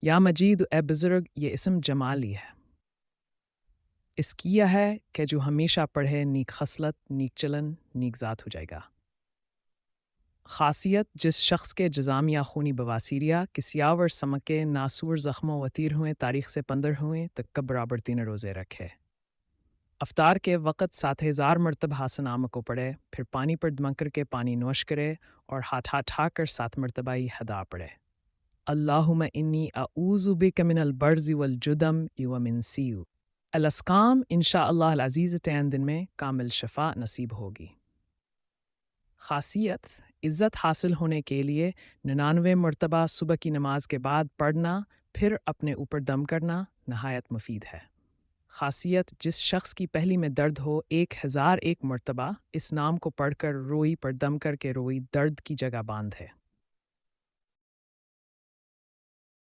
या मजीद ए बुज़ुर्ग ये इसम जमाली है। इसकी यह है कि जो हमेशा पढ़े नीक खसलत, नीक चलन, नीक ज़ात हो जाएगा। ख़ासियत जिस शख्स के जज़ाम या खूनी बवासीरिया किसियावर समके नासूर ज़ख्मों वतीर हुए तारीख़ से पंदर हुए तो कब बराबर 3 रोज़े रखे। अफ्तार के वक़्त 7000 मरतबा हासनामा को पढ़े, फिर पानी पर दम करके पानी नोश करे और हाथ ठाकर 7 मरतबा ही हदा पढ़े। अल्लाहुम्मा इन्नी अऊज़ु बिका मिनल बर्ज़ि वल जुदम व मिन सिय्यु अल-अस्क़ाम। इंशाअल्लाह अल-अज़ीज़ तैन दिन में कामिल शफ़ा नसीब होगी। ख़ासियत इज़्ज़त हासिल होने के लिए 99 मरतबा सुबह की नमाज के बाद पढ़ना, फिर अपने ऊपर दम करना नहायत मुफ़ीद है। ख़ासियत जिस शख्स की पहली में दर्द हो 1001 मरतबा इस नाम को पढ़कर रोई पर दम करके रोई दर्द की जगह बांधे।